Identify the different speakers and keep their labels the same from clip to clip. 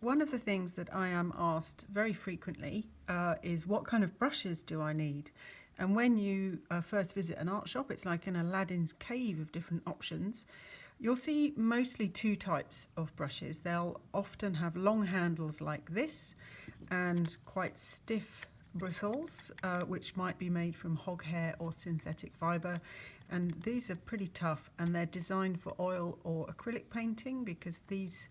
Speaker 1: one of the things that I am asked very frequently is what kind of brushes do I need? And when you first visit an art shop, it's like an Aladdin's cave of different options. You'll see mostly two types of brushes. They'll often have long handles like this and quite stiff bristles, which might be made from hog hair or synthetic fibre. And these are pretty tough, and they're designed for oil or acrylic painting because these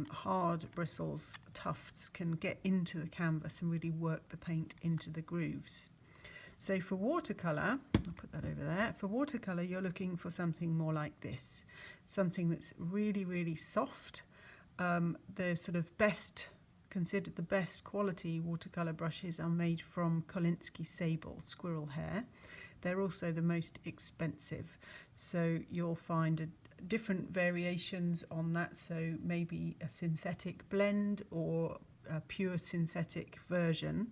Speaker 1: hard bristles, tufts, can get into the canvas and really work the paint into the grooves. So for watercolour, I'll put that over there, for watercolour you're looking for something more like this, something that's really, really soft. The sort of best, considered the best quality watercolour brushes are made from Kolinsky Sable squirrel hair. They're also the most expensive, so you'll find different variations on that, so maybe a synthetic blend or a pure synthetic version.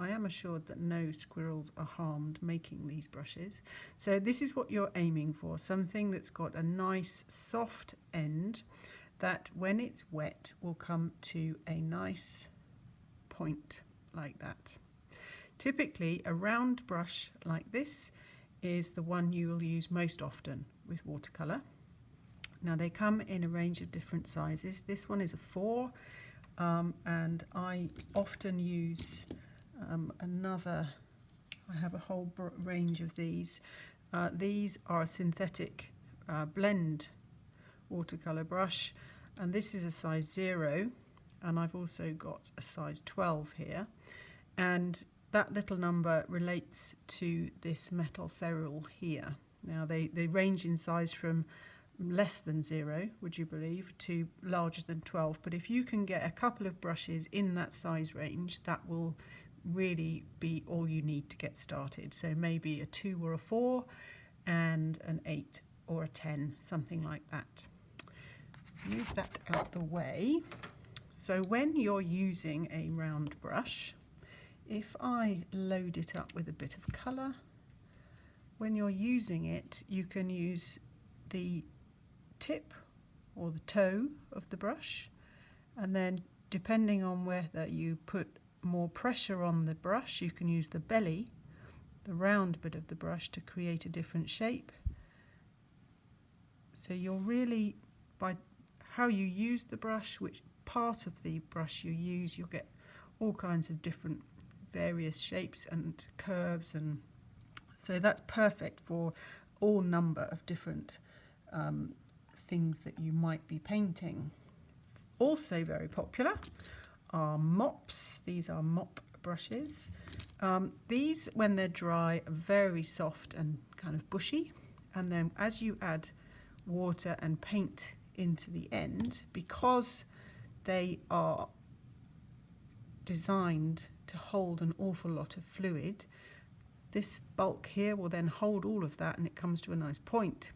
Speaker 1: I am assured that no squirrels are harmed making these brushes. So this is what you're aiming for, something that's got a nice soft end that when it's wet will come to a nice point like that. Typically a round brush like this is the one you will use most often with watercolour. Now they come in a range of different sizes. This one is a 4 and I often use I have a whole range of these. These are a synthetic blend watercolour brush, and this is a size 0, and I've also got a size 12 here, and that little number relates to this metal ferrule here. Now they range in size from less than 0, would you believe, to larger than 12, but if you can get a couple of brushes in that size range, that will really be all you need to get started. So maybe a 2 or a 4 and an 8 or a 10, something like that. Move that out the way. So when you're using a round brush, if I load it up with a bit of colour, when you're using it you can use the tip or the toe of the brush, and then depending on whether you put more pressure on the brush, you can use the belly, the round bit of the brush, to create a different shape. So you're really, by how you use the brush, which part of the brush you use, you'll get all kinds of different various shapes and curves, and so that's perfect for all number of different things that you might be painting. Also very popular are mops. These are mop brushes. These, when they're dry, are very soft and kind of bushy, and then as you add water and paint into the end, because they are designed to hold an awful lot of fluid, this bulk here will then hold all of that and it comes to a nice point.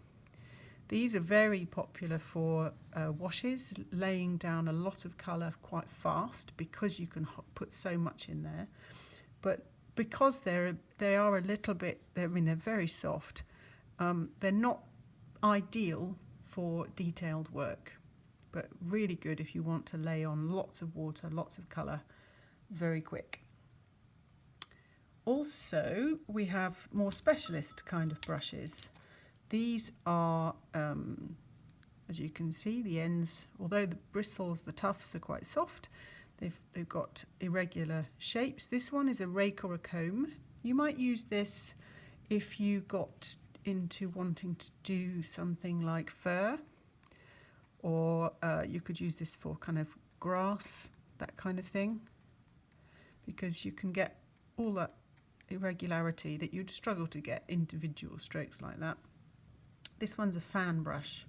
Speaker 1: These are very popular for washes, laying down a lot of colour quite fast because you can put so much in there. But because they are a little bit, they're very soft, they're not ideal for detailed work, but really good if you want to lay on lots of water, lots of colour, very quick. Also, we have more specialist kind of brushes. These are, as you can see, the ends, although the bristles, the tufts are quite soft, they've got irregular shapes. This one is a rake or a comb. You might use this if you got into wanting to do something like fur, or you could use this for kind of grass, that kind of thing, because you can get all that irregularity that you'd struggle to get individual strokes like that. This one's a fan brush.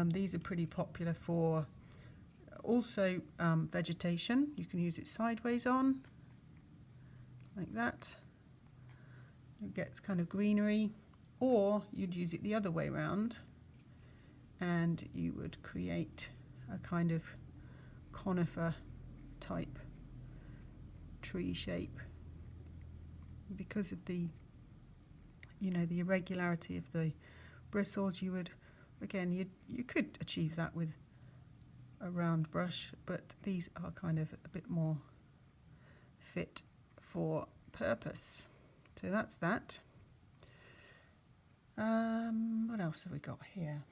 Speaker 1: These are pretty popular for also vegetation. You can use it sideways on, like that. It gets kind of greenery, or you'd use it the other way around and you would create a kind of conifer type tree shape. Because of the irregularity of the bristles, you could achieve that with a round brush, but these are kind of a bit more fit for purpose. So that's that. What else have we got here?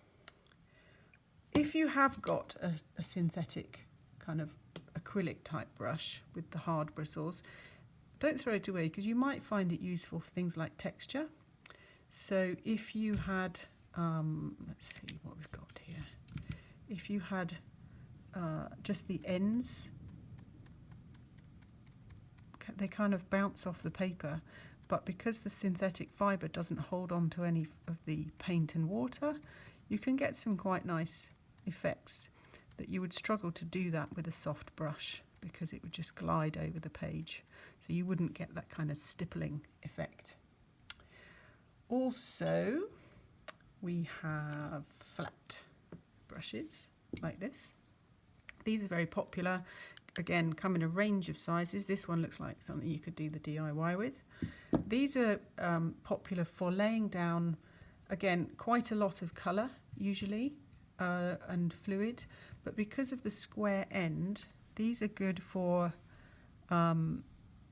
Speaker 1: If you have got a synthetic kind of acrylic type brush with the hard bristles, don't throw it away, because you might find it useful for things like texture. So if you had, let's see what we've got here. If you had just the ends, they kind of bounce off the paper, but because the synthetic fibre doesn't hold on to any of the paint and water, you can get some quite nice effects that you would struggle to do that with a soft brush, because it would just glide over the page. So you wouldn't get that kind of stippling effect. Also, we have flat brushes like this. These are very popular. Again, come in a range of sizes. This one looks like something you could do the DIY with. These are popular for laying down, again, quite a lot of colour usually, and fluid, but because of the square end, these are good for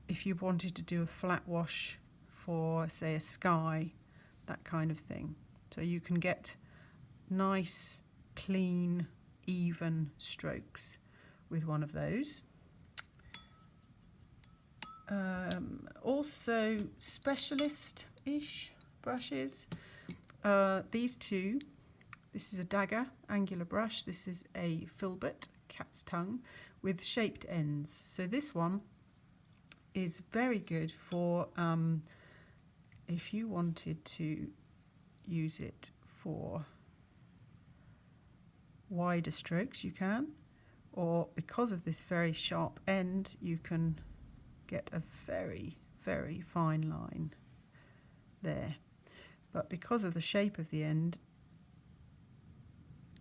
Speaker 1: if you wanted to do a flat wash for, say, a sky, that kind of thing. So you can get nice, clean, even strokes with one of those. Also specialist-ish brushes. These two, this is a dagger angular brush, this is a filbert cat's tongue with shaped ends. So this one is very good for if you wanted to use it for wider strokes, you can, or because of this very sharp end, you can get a very, very fine line there. But because of the shape of the end,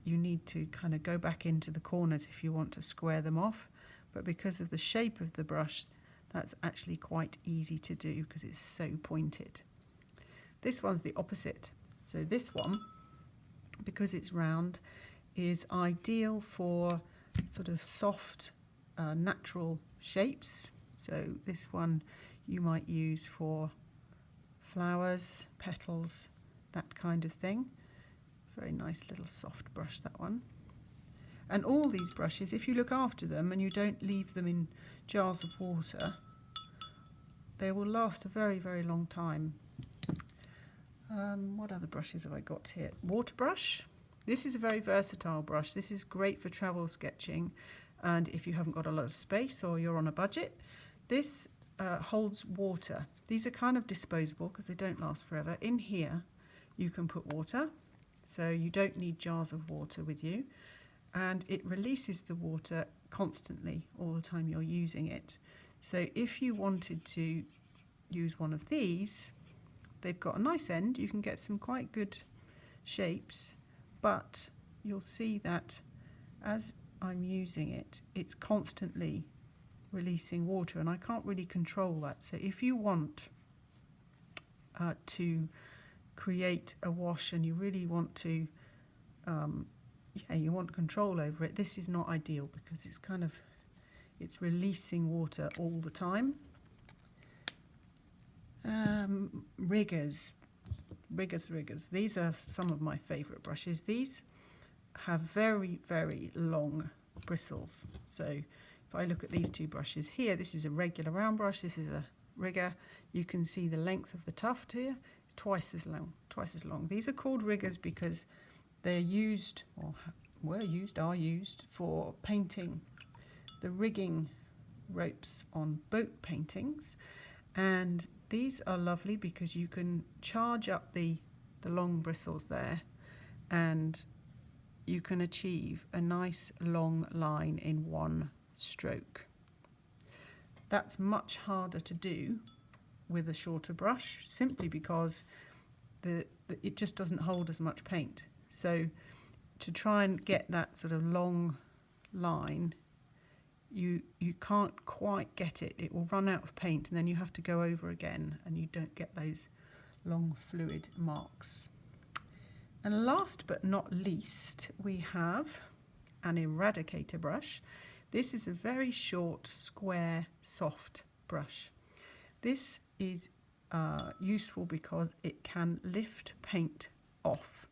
Speaker 1: you need to kind of go back into the corners if you want to square them off. But because of the shape of the brush, that's actually quite easy to do because it's so pointed. This one's the opposite. So this one, because it's round, is ideal for sort of soft, natural shapes. So this one you might use for flowers, petals, that kind of thing. Very nice little soft brush, that one. And all these brushes, if you look after them and you don't leave them in jars of water, they will last a very, very long time. What other brushes have I got here? Water brush. This is a very versatile brush. This is great for travel sketching, and if you haven't got a lot of space or you're on a budget. This holds water. These are kind of disposable because they don't last forever. In here you can put water, so you don't need jars of water with you, and it releases the water constantly all the time you're using it. So if you wanted to use one of these, they've got a nice end. You can get some quite good shapes, but you'll see that as I'm using it, it's constantly releasing water, and I can't really control that. So if you want to create a wash and you really want to you want control over it, this is not ideal because it's releasing water all the time. Riggers. These are some of my favourite brushes. These have very, very long bristles. So if I look at these two brushes here, this is a regular round brush, this is a rigger. You can see the length of the tuft here. It's twice as long. These are called riggers because they're used, or are used for painting the rigging ropes on boat paintings. And these are lovely because you can charge up the long bristles there, and you can achieve a nice long line in one stroke. That's much harder to do with a shorter brush, simply because it just doesn't hold as much paint. So to try and get that sort of long line, you can't quite get it. It will run out of paint and then you have to go over again, and you don't get those long fluid marks. And last but not least, we have an Eradicator brush. This is a very short, square, soft brush. This is useful because it can lift paint off.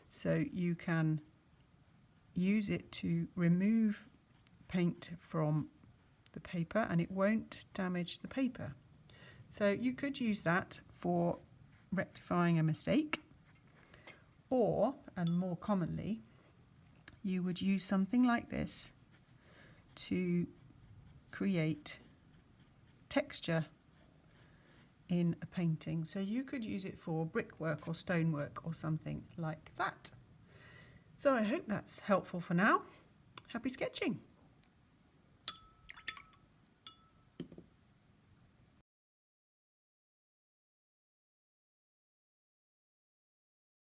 Speaker 1: So you can use it to remove paint from the paper and it won't damage the paper. So you could use that for rectifying a mistake, or, and more commonly, you would use something like this to create texture in a painting. So you could use it for brickwork or stonework or something like that. So I hope that's helpful for now. Happy sketching!